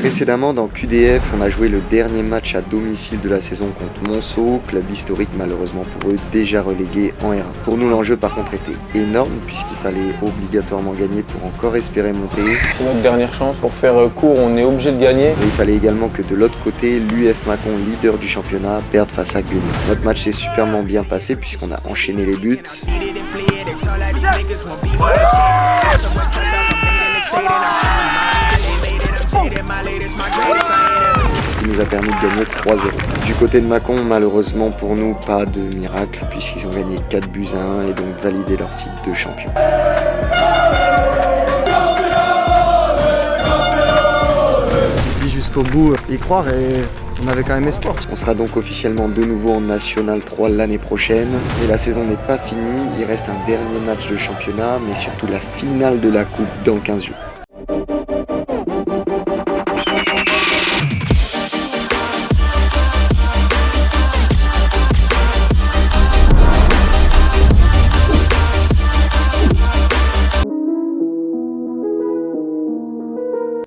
Précédemment dans QDF, on a joué le dernier match à domicile de la saison contre Monceau, club historique malheureusement pour eux déjà relégué en R1. Pour nous l'enjeu par contre était énorme puisqu'il fallait obligatoirement gagner pour encore espérer monter. C'est notre dernière chance, pour faire court on est obligé de gagner. Mais il fallait également que de l'autre côté, l'UF Mâcon, leader du championnat, perde face à Gueule. Notre match s'est superbement bien passé puisqu'on a enchaîné les buts. Ce qui nous a permis de gagner 3-0. Du côté de Mâcon, malheureusement pour nous, pas de miracle puisqu'ils ont gagné 4 buts à 1 et donc validé leur titre de champion. Jusqu'au bout, y croire et on avait quand même espoir. On sera donc officiellement de nouveau en National 3 l'année prochaine. Mais la saison n'est pas finie, il reste un dernier match de championnat, mais surtout la finale de la coupe dans 15 jours.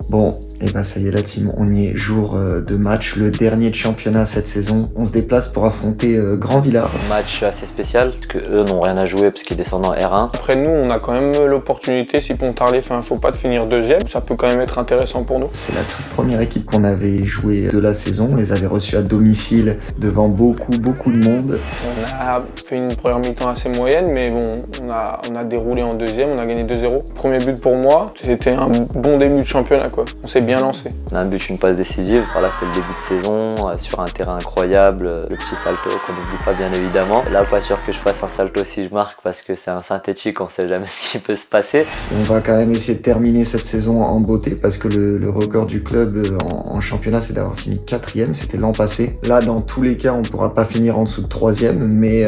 Bon, et bah ça y est la team, on y est, jour de match, le dernier de championnat cette saison. On se déplace pour affronter Grand Villard. Match assez spécial, parce qu'eux n'ont rien à jouer parce qu'ils descendent en R1. Après nous, on a quand même l'opportunité, si Pontarlier fait un faux pas, de finir deuxième. Ça peut quand même être intéressant pour nous. C'est la toute première équipe qu'on avait joué de la saison. On les avait reçus à domicile devant beaucoup de monde. On a fait une première mi-temps assez moyenne, mais bon, on a déroulé en deuxième, on a gagné 2-0. Premier but pour moi, c'était un bon début de championnat quoi. On s'est bien lancé. On a un but, une passe décisive. Voilà, c'était le début de saison, sur un terrain incroyable. Le petit salto qu'on n'oublie pas bien évidemment. Là, pas sûr que je fasse un salto si je marque parce que c'est un synthétique, on sait jamais ce qui peut se passer. On va quand même essayer de terminer cette saison en beauté parce que le record du club en championnat, c'est d'avoir fini 4e. C'était l'an passé. Là, dans tous les cas, on pourra pas finir en dessous de 3e, mais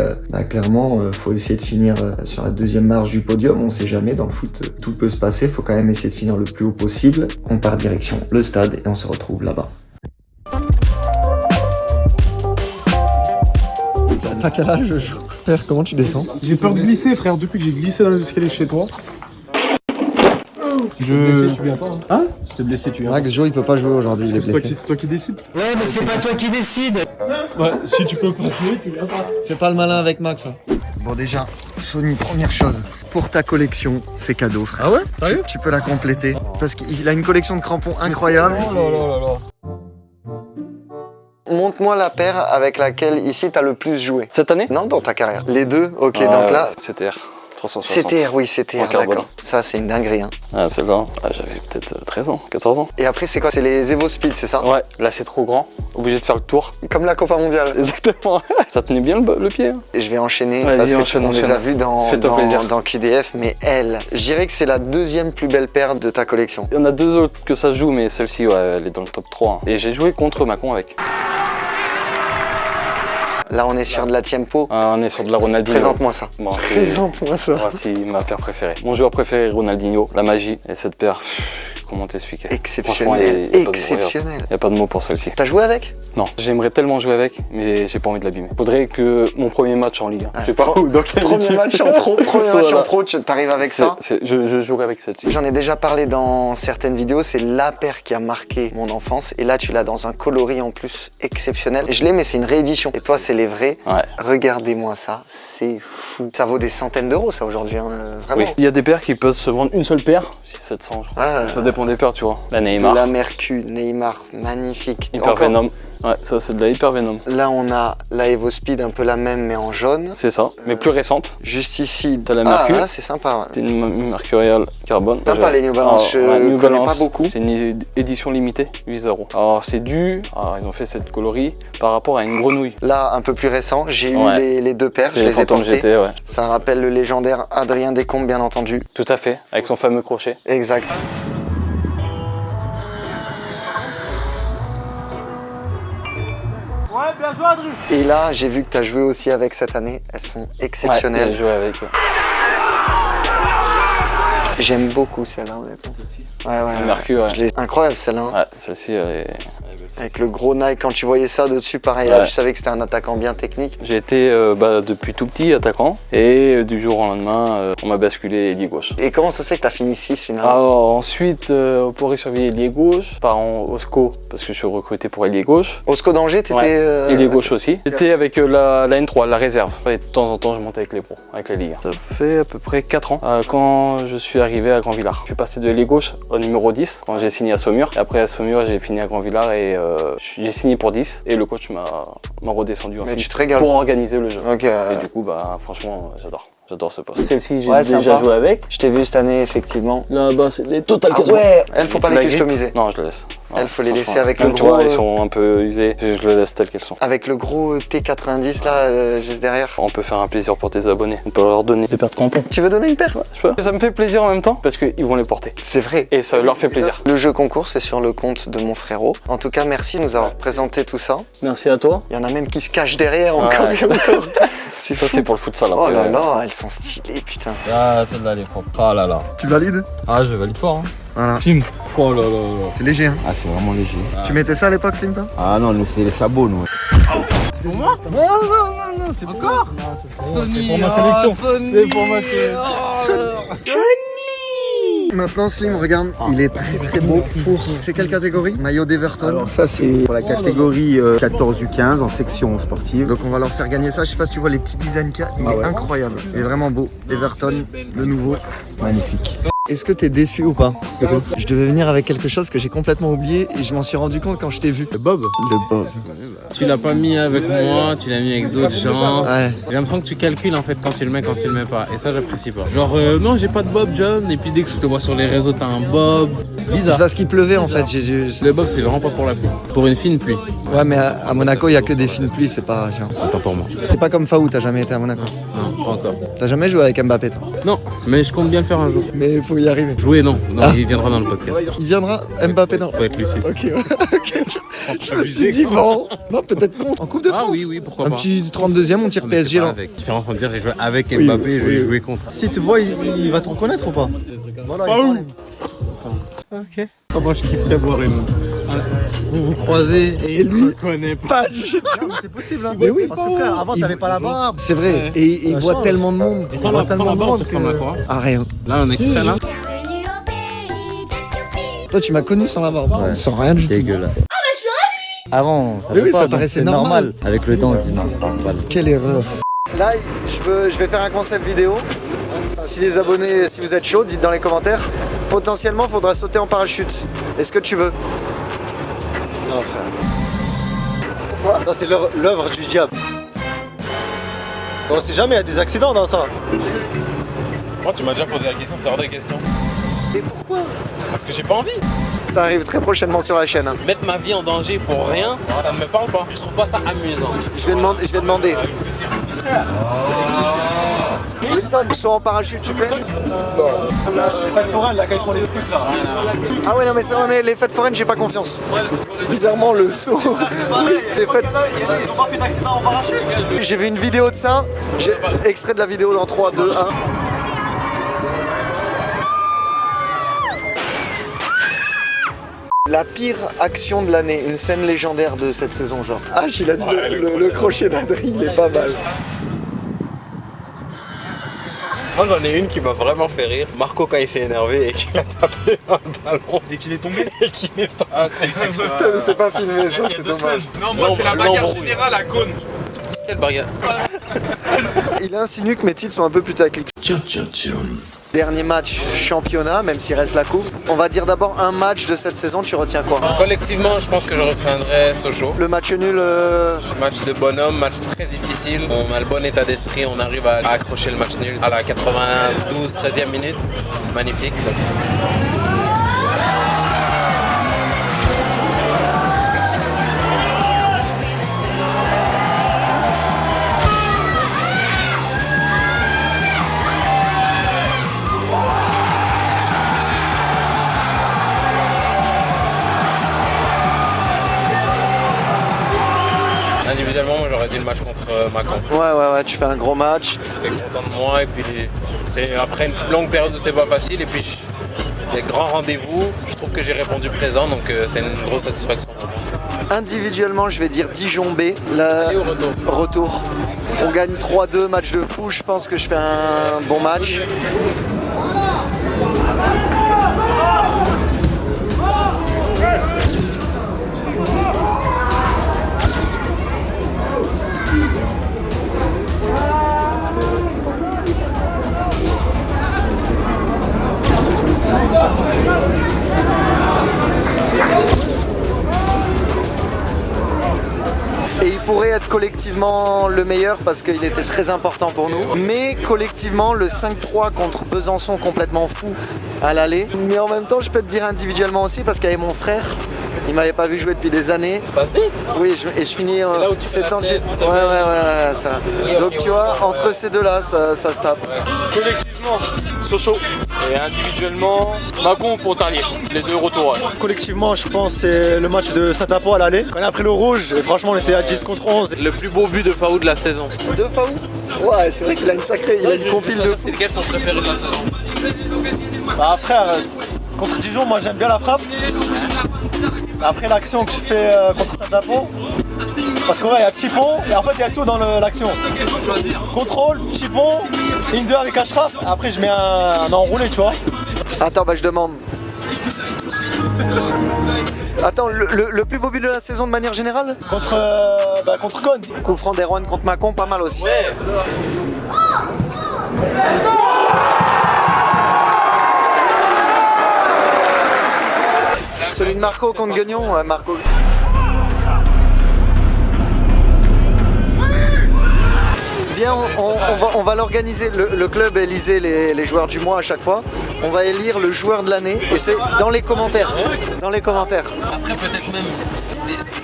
clairement, faut essayer de finir sur la deuxième marche du podium. On sait jamais, dans le foot, tout peut se passer. Faut quand même essayer de finir le plus haut possible. On part direction le stade et on se retrouve là-bas. T'as quel âge, frère? Comment tu descends? J'ai peur de glisser, frère, depuis que j'ai glissé dans les escaliers chez toi. Si je t'ai blessé, tu viens pas. Hein? Si t'es blessé, tu viens. Max, Joe, il peut pas jouer aujourd'hui, il est blessé. C'est toi qui décides. Ouais, mais c'est pas toi qui décide. Ouais, si tu peux pas jouer, tu viens pas. Fais pas le malin avec Max. Hein. Bon déjà, Sony, première chose, pour ta collection, c'est cadeau frère. Ah ouais? Sérieux? Tu peux la compléter, parce qu'il a une collection de crampons incroyable. Oh là là là là. Montre-moi la paire avec laquelle ici t'as le plus joué. Cette année? Non, dans ta carrière. Les deux, ok, donc là... CTR 360. CTR, oui, CTR, carbone. d'accord. Ça, c'est une dinguerie. Hein. Ah, c'est là. Ah, j'avais peut-être 13 ans, 14 ans. Et après, c'est quoi? C'est les Evo Speed, c'est ça? Ouais, là c'est trop grand. Obligé de faire le tour. Comme la Copa Mondiale. Exactement. Ça tenait bien le pied. Hein. Et je vais enchaîner, Vas-y, parce enchaîne, qu'on les a vus dans QDF, mais elle, je dirais que c'est la deuxième plus belle paire de ta collection. Il y en a deux autres que ça se joue, mais celle-ci, ouais, elle est dans le top 3. Hein. Et j'ai joué contre Mâcon avec. Là, on est sur de la Tiempo. Ah, on est sur de la Ronaldinho. Présente-moi ça. Bon, Présente-moi ça. Voici ma paire préférée. Mon joueur préféré, Ronaldinho. La magie. Et cette paire, comment t'expliquer? Exceptionnel. Exceptionnel. Il n'y a pas de mots pour celle-ci. T'as joué avec? Non. J'aimerais tellement jouer avec, mais j'ai pas envie de l'abîmer. Faudrait que mon premier match en Ligue 1. Je sais pas où, dans quel Premier match en pro, t'arrives avec ça? Je jouerai avec celle-ci. J'en ai déjà parlé dans certaines vidéos, c'est la paire qui a marqué mon enfance. Et là, tu l'as dans un coloris en plus exceptionnel. Je l'ai, mais c'est une réédition. Et toi, c'est les vrais. Ouais. Regardez-moi ça, c'est fou. Ça vaut des centaines d'euros, ça, aujourd'hui, hein, vraiment. Oui. Il y a des paires qui peuvent se vendre une seule paire, 700 je crois. Ah, ça dépend des paires, tu vois. La Neymar. La Mercu, Neymar, magnifique. Hyper Venom. Ouais, ça c'est de la Hyper Venom. Là, on a la Evo Speed, un peu la même, mais en jaune. C'est ça, mais plus récente. Juste ici, t'as la Mercu. Ah, là, c'est sympa. C'est une Mercurial carbone. Sympa les New Balance, New connais Balance, pas beaucoup. C'est une édition limitée, 8€. Alors c'est dû, ils ont fait cette coloris par rapport à une grenouille. Là, un peu plus récent, j'ai eu les deux paires, je les ai portées. GT, ouais. Ça rappelle le légendaire Adrien Descombes, bien entendu. Tout à fait, avec son fameux crochet. Exact. Ouais, bien joué, Adrien. Et là, j'ai vu que tu as joué aussi avec cette année. Elles sont exceptionnelles. Ouais, j'ai joué avec. J'aime beaucoup celle-là, honnêtement. Ouais, Mercure, ouais. Incroyable celle-là. Ouais, celle-ci, elle est belle. Avec le gros Nike, quand tu voyais ça de dessus, pareil, là, tu savais que c'était un attaquant bien technique. J'ai été depuis tout petit attaquant et du jour au lendemain, on m'a basculé ailier gauche. Et comment ça se fait que tu as fini 6 finalement? Alors ensuite, pour y surveiller ailier gauche, par au SCO, parce que je suis recruté pour ailier gauche. Au SCO d'Angers, tu étais. Ailier gauche aussi. J'étais avec la N3, la réserve. Et de temps en temps, je montais avec les pros, avec la Ligue 1. Ça fait à peu près 4 ans quand je suis arrivé à Grand-Villars. Je suis passé de l'ailier gauche au numéro 10 quand j'ai signé à Saumur. Et après à Saumur, j'ai fini à Grand-Villars et j'ai signé pour 10. Et le coach m'a redescendu Mais ensuite tu te régales. pour organiser le jeu. Ok. Et du coup, franchement, j'adore. J'adore ce poste. Celle-ci, j'ai Ouais, déjà sympa. joué avec. Je t'ai vu cette année, effectivement. Là-bas, c'est des total Ah casseroles. ouais, elles faut pas les La grille customiser. Non, je le laisse. Elles, faut les franchement. laisser avec le Même, tu gros. vois, ils sont un peu usés. Je le laisse telles qu'elles sont. Avec le gros T90 là, juste derrière. On peut faire un plaisir pour tes abonnés. On peut leur donner des paires de crampons. Tu veux donner une paire? Je peux. Ça me fait plaisir en même temps parce qu'ils vont les porter. C'est vrai. Et ça leur fait plaisir. Le jeu concours, c'est sur le compte de mon frérot. En tout cas, merci de nous avoir présenté tout ça. Merci à toi. Il y en a même qui se cachent derrière encore. C'est Ça, fou. c'est pour le futsal. Oh après. là là, elles sont stylées, putain. Ah, celle-là, elle est propre. Ah là là. Tu valides? Ah, je valide fort. Hein. Voilà. Slim. Oh là là là. C'est léger, hein. Ah, c'est vraiment léger. Tu mettais ça à l'époque, Slim, toi? Ah non, nous, c'est les sabots, nous. C'est pour moi? Non, c'est encore? Sony, pour ma collection. C'est pour ma collection. Maintenant, Slim, regarde, il est très très beau pour. C'est quelle catégorie? Maillot d'Everton. Alors ça c'est pour la catégorie 14 U15 en section sportive. Donc on va leur faire gagner ça. Je sais pas si tu vois les petits designs qu'il y a. Il est incroyable. Il est vraiment beau. Everton, le nouveau. Magnifique. Est-ce que t'es déçu ou pas? Je devais venir avec quelque chose que j'ai complètement oublié et je m'en suis rendu compte quand je t'ai vu. Le Bob? Le Bob. Tu l'as pas mis avec moi, tu l'as mis avec d'autres gens. Ouais. J'ai l'impression que tu calcules en fait quand tu le mets, quand tu le mets pas. Et ça, j'apprécie pas. Genre, non, j'ai pas de Bob, John. Et puis dès que je te vois sur les réseaux, t'as un Bob. C'est Bizarre. parce qu'il pleuvait en fait. Le Bob, c'est vraiment pas pour la pluie. Pour une fine pluie. Ouais, mais à Monaco, il y a que des fines pluies, c'est pas genre. Autant pour moi. C'est pas comme Faou, t'as jamais été à Monaco. Non, pas encore. T'as jamais joué avec Mbappé, toi. Non, mais je compte bien le faire un jour. Mais il faut y arriver. Jouer, non. Non, Ah. il viendra dans le podcast. Il viendra, Mbappé, non. Faut être lucide. Ok, ok. Je me suis dit, bon, non, peut-être contre en Coupe de Ah France. oui, pourquoi Un pas. petit 32e, on tire Non, mais c'est PSG pas là. avec. Différence entre dire j'ai joué avec Oui, Mbappé et oui. j'ai joué contre. Si tu vois, il va te reconnaître ou pas? Voilà, Pas où? Ok. Comment je kifferais voir une. Vous vous croisez et lui ne connaît pas. C'est possible, hein. Mais oui, parce que frère, avant t'avais pas la barbe. C'est vrai, et il voit tellement de monde. Et sans la barbe, tu ressembles à quoi? Ah, rien. Là, un extrait là. Toi, tu m'as connu sans la barbe. Ouais. Sans rien du tout. Dégueulasse. Avant, ça Mais va oui, pas, ça donc paraissait c'est normal. Avec le temps, on se dit non, pas Quelle erreur. Là, je vais faire un concept vidéo. Enfin, si les abonnés, si vous êtes chauds, dites dans les commentaires. Potentiellement, il faudra sauter en parachute. Est-ce que tu veux? Non, frère. Ça, c'est l'œuvre du diable. On sait jamais, il y a des accidents dans ça. Moi, tu m'as déjà posé la question, c'est hors de question. Et pourquoi? Parce que j'ai pas envie. Ça arrive très prochainement sur la chaîne. Hein. Mettre ma vie en danger pour rien, ça ne me parle pas. Je trouve pas ça amusant. Je vais demander. Wilson, saut en parachute, tu fais? Les fêtes foraines, là, quand ils font les trucs, là. Ah ouais, non, mais c'est vrai, mais les fêtes foraines, j'ai pas confiance. Bizarrement, le saut. Les fêtes... Ils ont pas fait d'accident en parachute. J'ai vu une vidéo de ça. J'ai extrait de la vidéo dans 3, 2, 1. La pire action de l'année, une scène légendaire de cette saison, genre. Ah, il a dit le crochet d'Adri, il est pas mal. Moi, j'en ai une qui m'a vraiment fait rire. Marco, quand il s'est énervé et qu'il a tapé un ballon. Et qu'il est tombé. Et qu'il est tombé. Ah, c'est pas filmé, ça, c'est dommage. Non, moi, c'est la bagarre générale à Cône. Quelle bagarre? Il insinue que mes titres sont un peu putaclic. Dernier match championnat, même s'il reste la coupe. On va dire d'abord un match de cette saison, tu retiens quoi? Collectivement, je pense que je retiendrai Sochaux. Le match nul. Match de bonhomme, match très difficile. On a le bon état d'esprit, on arrive à accrocher le match nul à la 92, 13e minute. Magnifique. Individuellement, moi j'aurais dit le match contre Macon. Ouais, tu fais un gros match. J'étais content de moi et puis c'est après une longue période où c'était pas facile et puis des grands rendez-vous. Je trouve que j'ai répondu présent donc c'était une grosse satisfaction pour moi. Individuellement, je vais dire Dijon B. Retour. On gagne 3-2, match de fou. Je pense que je fais un bon match. Et il pourrait être collectivement le meilleur parce qu'il était très important pour nous. Mais collectivement, le 5-3 contre Besançon complètement fou à l'aller. Mais en même temps, je peux te dire individuellement aussi parce qu'avec mon frère, il m'avait pas vu jouer depuis des années. Tu passes D? Oui, et je finis en 7 ans de tête, ouais, ça. Oui, Donc ok, tu vois, entre ces deux-là, ça se tape. Collectivement, Sochaux. Et individuellement, Macon pour Tarlier. Les deux retours. Collectivement, je pense que c'est le match de Saint-Apo à l'aller. Quand on a pris le rouge, et franchement, on était à 10 contre 11. Le plus beau but de Faou de la saison. De Faou? Ouais, c'est vrai qu'il a une sacrée, il a une compile de fou. C'est lequel son préféré de la saison? Bah frère, contre Dijon, moi j'aime bien la frappe. Après l'action que je fais contre Saint-Apo, parce qu'en vrai il y a petit pont et en fait il y a tout dans l'action. Contrôle, petit pont, Inder avec Ashraf, après je mets un enroulé, tu vois. Attends, bah je demande. Attends, le plus beau but de la saison de manière générale? Contre Ghosn. Coup franc d'Erwan contre Macon, pas mal aussi. Ouais. Celui de Marco contre Guignon, Marco. Viens, on va l'organiser. Le club élisait les joueurs du mois à chaque fois. On va élire le joueur de l'année et c'est dans les commentaires. Dans les commentaires. Après peut-être même ce qui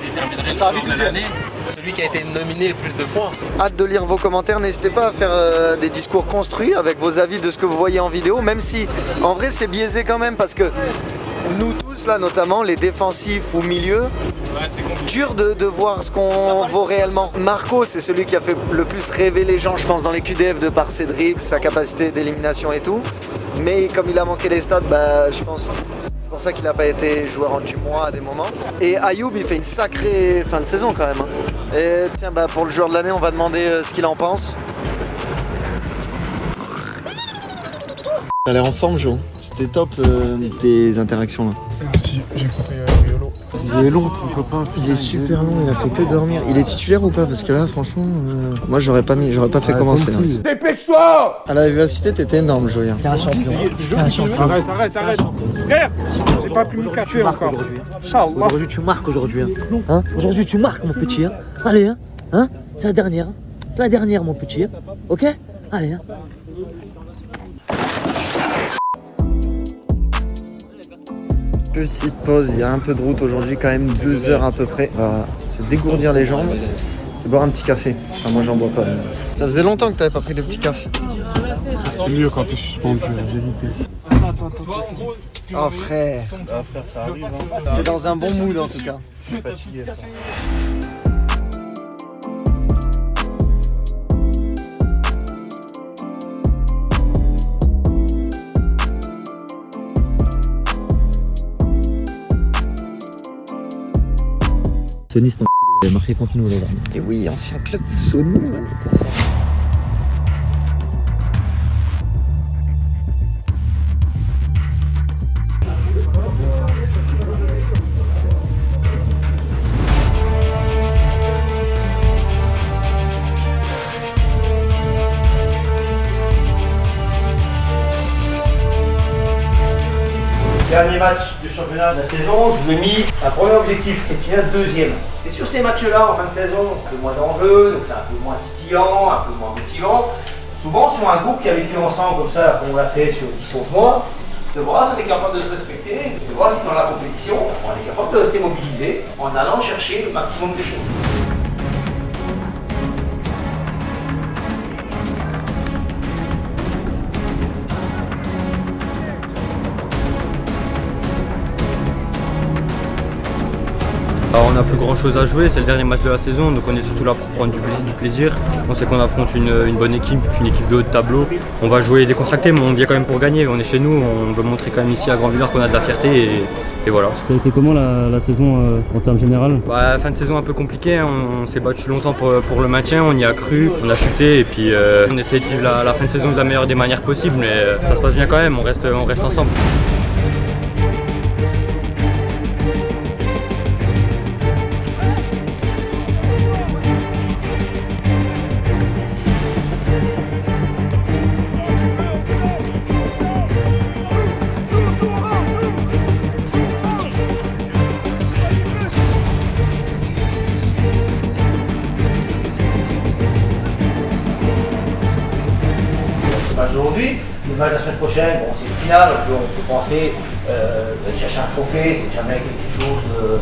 déterminerait le joueur de l'année, celui qui a été nominé le plus de fois. Hâte de lire vos commentaires. N'hésitez pas à faire des discours construits avec vos avis de ce que vous voyez en vidéo, même si en vrai c'est biaisé quand même parce que nous tous là, notamment les défensifs ou milieu, dur de voir ce qu'on vaut réellement. Marco, c'est celui qui a fait le plus rêver les gens, je pense, dans les QDF de par ses dribbles, sa capacité d'élimination et tout. Mais comme il a manqué les stats, bah, je pense c'est pour ça qu'il n'a pas été joueur du mois à des moments. Et Ayoub, il fait une sacrée fin de saison quand même. Et tiens, bah, pour le joueur de l'année, on va demander ce qu'il en pense. T'as l'air en forme, Jo. C'était top tes interactions là. Si, j'ai écouté Riolo. Il est long ton copain. Il est super long, il a fait que dormir. Il est titulaire ou pas? Parce que là franchement, moi j'aurais pas fait commencer. Dépêche-toi! À la vivacité t'étais énorme, Jo. T'es un champion. Arrête. Frère, j'ai pas pu me café encore. Aujourd'hui tu marques aujourd'hui. Hein, aujourd'hui tu marques mon petit. Hein. Allez, hein, c'est la dernière. C'est la dernière mon petit. Hein. Ok? Allez, hein. Petite pause, il y a un peu de route aujourd'hui, quand même 2 heures à peu près. On va se dégourdir les jambes et boire un petit café. Enfin, moi j'en bois pas. Ça faisait longtemps que t'avais pas pris de petit café. C'est mieux quand t'es suspendu à vérité. Oh frère. Ah frère, ça arrive. T'es dans un bon mood en tout cas. Je suis fatigué. Sony, c'est enculé, il a marqué contre nous là. Et oui, ancien club de Sony. Dernier match du championnat de la saison, je vous ai mis un premier objectif, c'est de finir deuxième. C'est sur ces matchs-là, en fin de saison, un peu moins d'enjeux, donc c'est un peu moins titillant, un peu moins motivant. Souvent, sur un groupe qui a vécu ensemble comme ça, comme on l'a fait sur 10-11 mois, de voir si on est capable de se respecter, de voir si dans la compétition, on est capable de rester mobilisé en allant chercher le maximum de choses. Alors, on n'a plus grand chose à jouer, c'est le dernier match de la saison, donc on est surtout là pour prendre du plaisir. On sait qu'on affronte une bonne équipe, une équipe de haut de tableau. On va jouer décontracté, mais on vient quand même pour gagner. On est chez nous, on veut montrer quand même ici à Grand-Villars qu'on a de la fierté et voilà. Ça a été comment la saison en termes général? Fin de saison un peu compliquée, hein. On s'est battu longtemps pour le maintien, on y a cru, on a chuté et puis on essaie de vivre la fin de saison de la meilleure des manières possibles, mais ça se passe bien quand même, on reste ensemble. Aujourd'hui, le match la semaine prochaine, bon, c'est une finale, on peut penser d'aller chercher un trophée, c'est jamais quelque chose de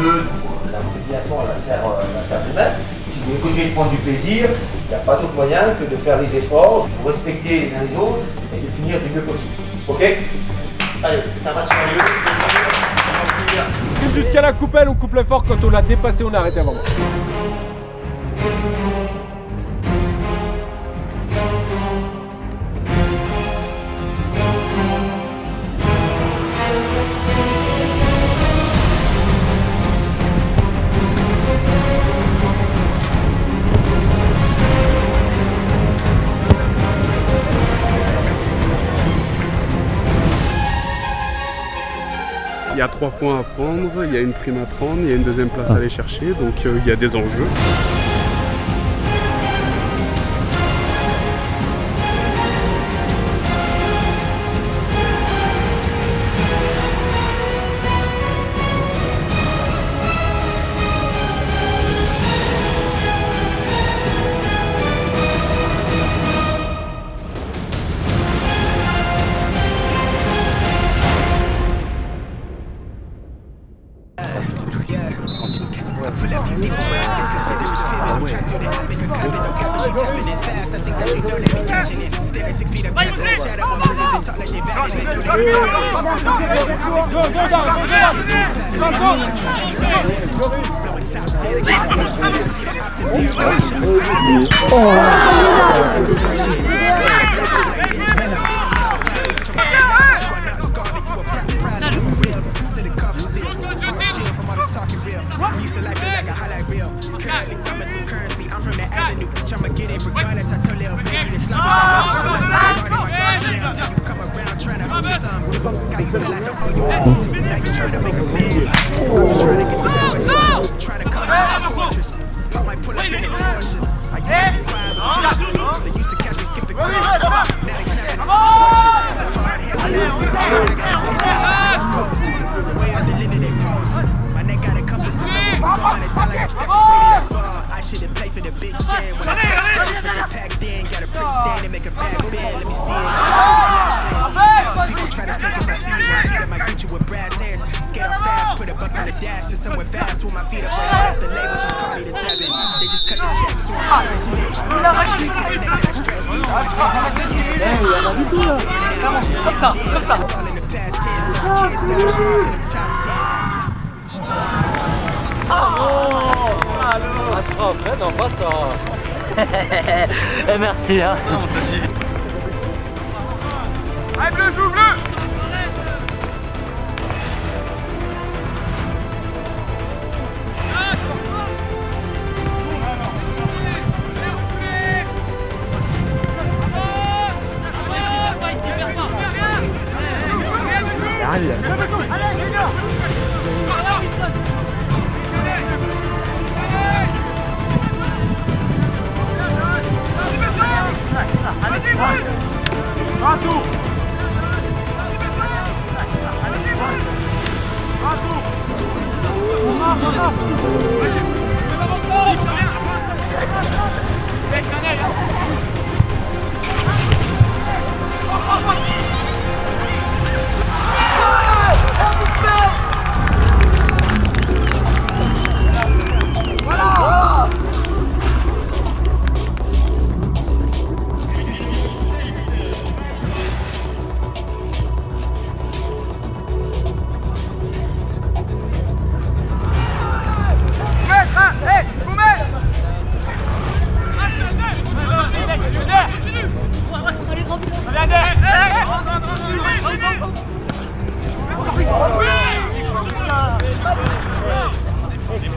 neutre, la mobilisation elle va se faire de même. Si vous voulez continuer de prendre du plaisir, il n'y a pas d'autre moyen que de faire les efforts pour respecter les uns les autres et de finir du mieux possible. Ok? Allez, c'est un match sérieux. Jusqu'à la coupelle, on coupe l'effort, quand on l'a dépassé, on a arrêté avant. Il y a 3 points à prendre, il y a une prime à prendre, il y a une deuxième place à aller chercher, donc il y a des enjeux. Comme ça. Ashraf, non, pas ça. Merci, hein. Allez, bleu, joue bleu.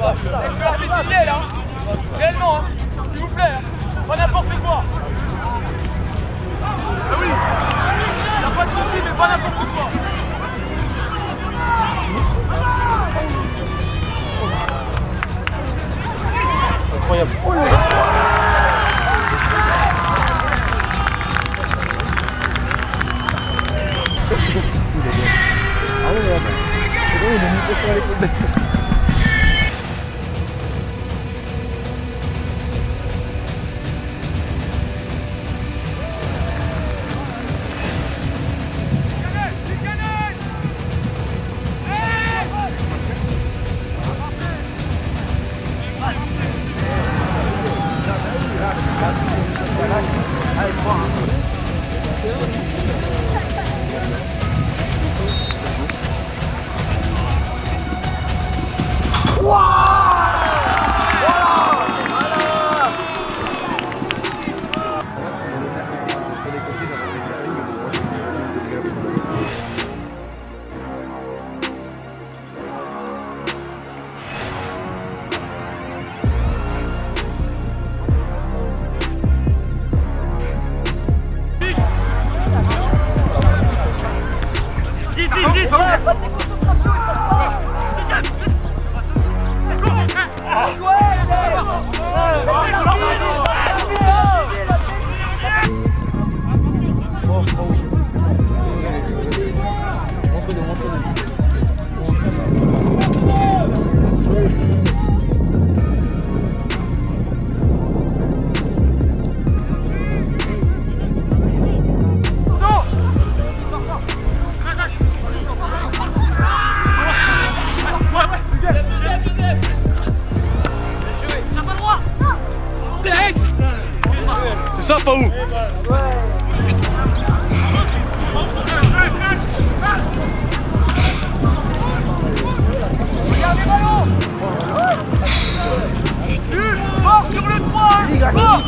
arbitrier là, réellement, hein. S'il vous plaît, hein. Pas n'importe quoi. Ah oui, il n'y a pas de soucis, mais pas n'importe quoi. Incroyable. Oh là là. Ah ouais, c'est bon, il est mis sur l'épaule. C'est ça, Faou. Regardez le ballon. Fort sur le 3. Fort.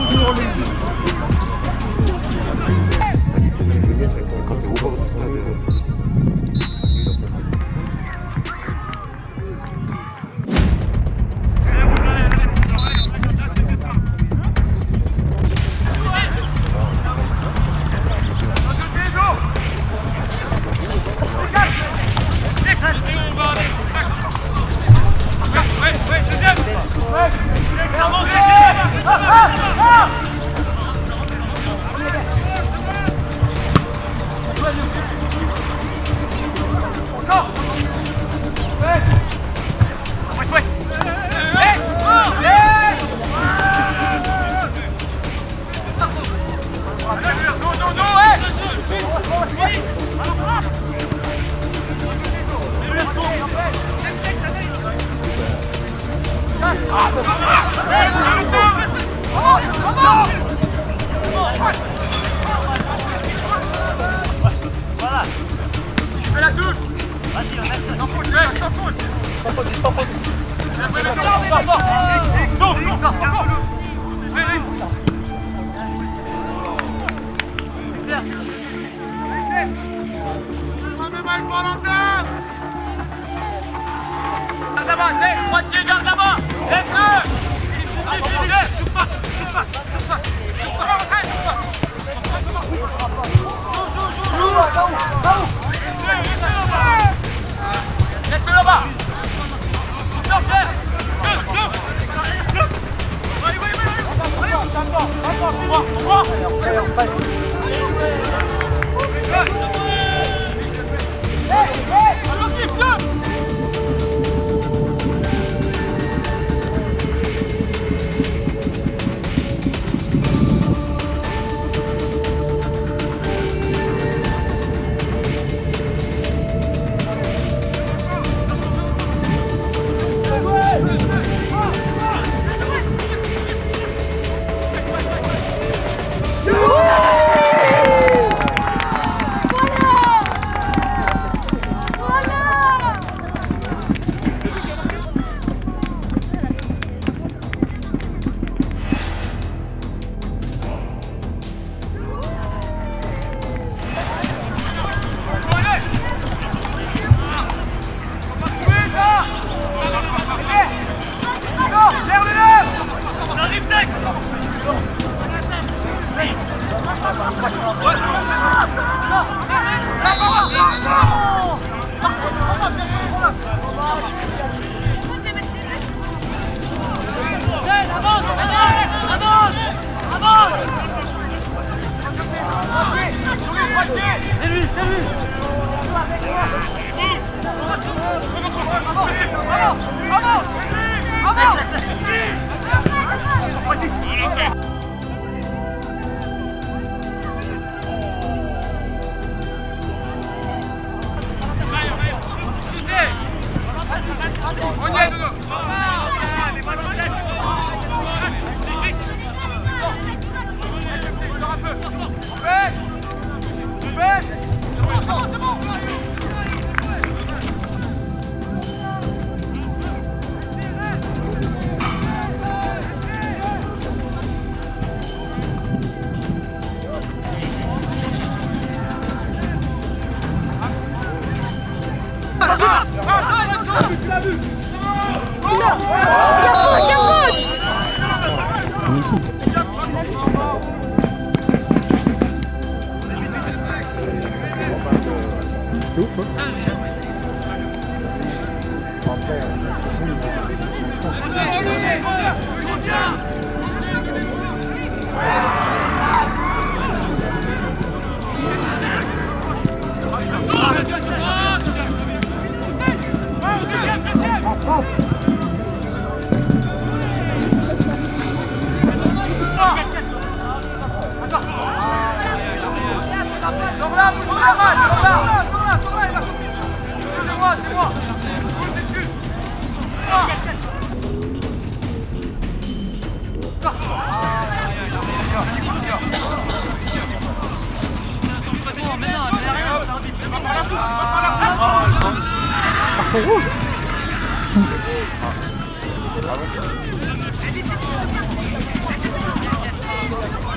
Voilà. Tu fais la touche. Vas-y, sans faute, sans faute. Sans faute, sans faute. Garde là-bas, droitier, garde là-bas. Lève-le. Souffle pas, souffle pas, souffle pas. Laisse-le là-bas. C'est ouf, hein.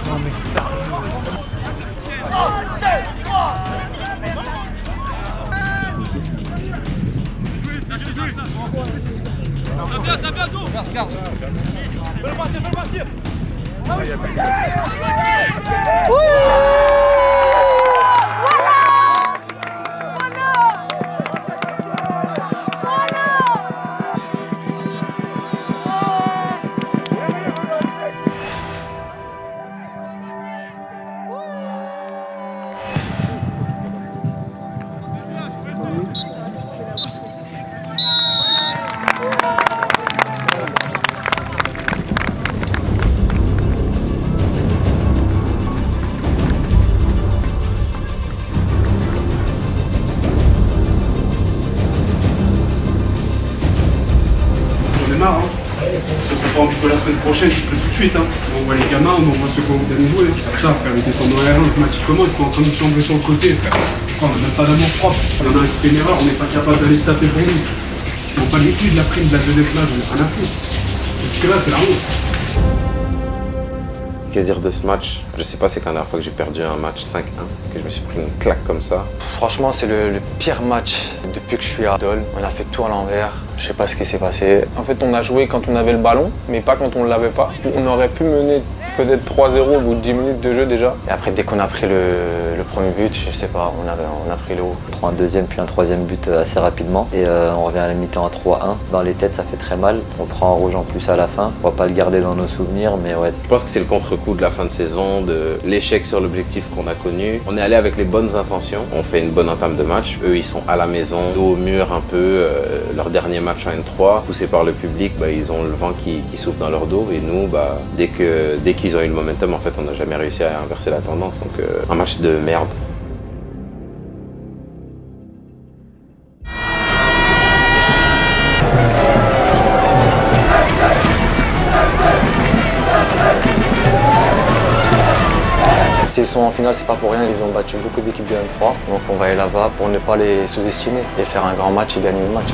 Non mais ça. Ça vient tout. Regarde. Fais le partir. Hein. Ça peut pas que la semaine prochaine, tu peux tout de suite. Hein. On voit les gamins, on voit ceux qui ont envie d'aller jouer. Hein. Ça, frère, ils descendent dans l'air, le match commence, ils sont en train de nous chambrer sur le côté. Frère. On n'a même pas d'amour propre. Il y en a un qui fait une erreur, on n'est pas capable d'aller se taper pour lui. Ils n'ont pas les couilles de la prime de la deuxième place, on n'a rien à foutre. Parce que là, c'est la honte. Que dire de ce match? Je sais pas, c'est la dernière fois que j'ai perdu un match 5-1, que je me suis pris une claque comme ça. Franchement, c'est le pire match depuis que je suis à Dole. On a fait tout à l'envers, je sais pas ce qui s'est passé. En fait, on a joué quand on avait le ballon, mais pas quand on ne l'avait pas. On aurait pu mener peut-être 3-0 au bout de 10 minutes de jeu déjà. Et après, dès qu'on a pris le premier but, je sais pas, on a pris le haut. On prend un deuxième puis un troisième but assez rapidement et on revient à la mi-temps à 3-1. Dans les têtes, ça fait très mal. On prend un rouge en plus à la fin. On va pas le garder dans nos souvenirs, mais ouais. Je pense que c'est le contre-coup de la fin de saison, de l'échec sur l'objectif qu'on a connu. On est allé avec les bonnes intentions. On fait une bonne entame de match. Eux, ils sont à la maison, dos au mur un peu. Leur dernier match en N3, poussés par le public, ils ont le vent qui souffle dans leur dos. Et nous, dès qu'ils ont eu le momentum, en fait, on n'a jamais réussi à inverser la tendance. Donc, un match de merde. S'ils sont en finale, c'est pas pour rien, ils ont battu beaucoup d'équipes de N3. Donc on va aller là-bas pour ne pas les sous-estimer et faire un grand match et gagner le match.